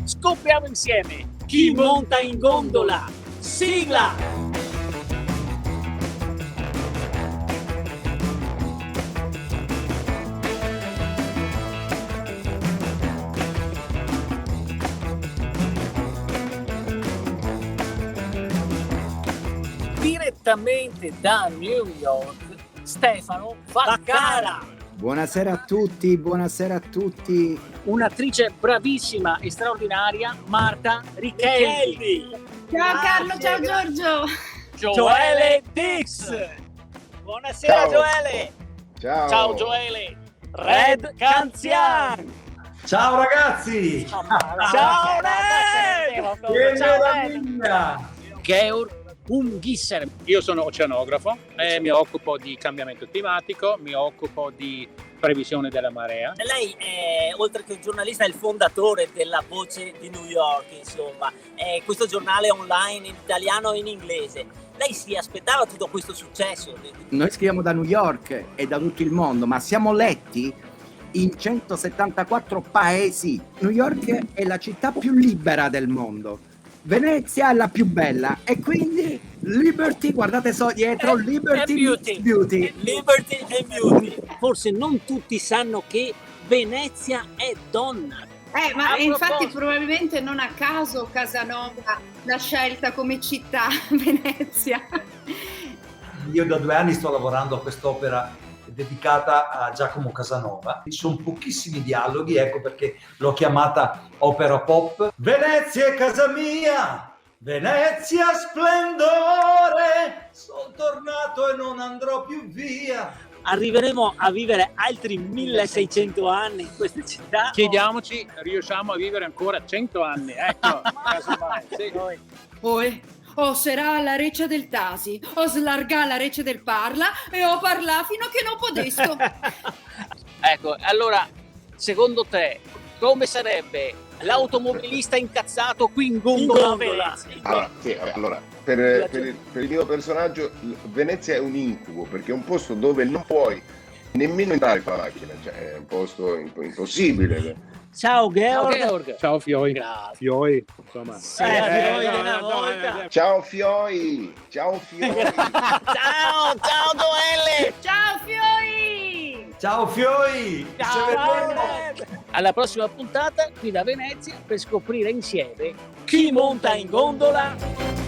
Scopriamo insieme chi monta in gondola. Sigla! Direttamente da New York, Stefano Vaccara. Buonasera a tutti, buonasera a tutti. Un'attrice bravissima e straordinaria, Marta Richeldi. Ciao Carlo, ciao Giorgio. Joele Dix. Buonasera. Ciao. Joele. Ciao. Ciao Joele. Red Canzian. Ciao ragazzi! Ciao Red. Che Ciao meraviglia! Georg Ungisser. Io sono oceanografo e mi occupo di cambiamento climatico, mi occupo di previsione della marea. Lei è, oltre che un giornalista, è il fondatore della Voce di New York, insomma. È questo giornale online in italiano e in inglese. Lei si aspettava tutto questo successo? Noi scriviamo da New York e da tutto il mondo, ma siamo letti in 174 paesi. New York è la città più libera del mondo. Venezia è la più bella e quindi Liberty, guardate dietro, Liberty Beauty. Beauty. Liberty and Beauty. Forse non tutti sanno che Venezia è donna. Ma A infatti proposito. probabilmente non a caso Casanova l'ha scelta come città, Venezia. Io da 2 anni sto lavorando a quest'opera dedicata a Giacomo Casanova. Ci sono pochissimi dialoghi, ecco perché l'ho chiamata opera pop. Venezia è casa mia, Venezia splendore, sono tornato e non andrò più via. Arriveremo a vivere altri 1600 anni in questa città. Chiediamoci, riusciamo a vivere ancora 100 anni, ecco, casomai, sì. O sarà la reccia del Tasi, o slargà la reccia del Parla e o parlà fino a che non podesto. Ecco, allora, secondo te, come sarebbe l'automobilista incazzato qui in gondola a Venezia? Allora, per il mio personaggio Venezia è un incubo, perché è un posto dove non puoi nemmeno entrare con la macchina, cioè è un posto impossibile. Ciao Georg. Ciao Fioi. Grazie. Fioi, insomma. Fioi una volta. Ciao Fioi! Ciao Fioi! Ciao Joelle. Ciao Fioi! Ciao Fioi! Ciao. Ci vedremo. Alla prossima puntata qui da Venezia per scoprire insieme chi monta in gondola.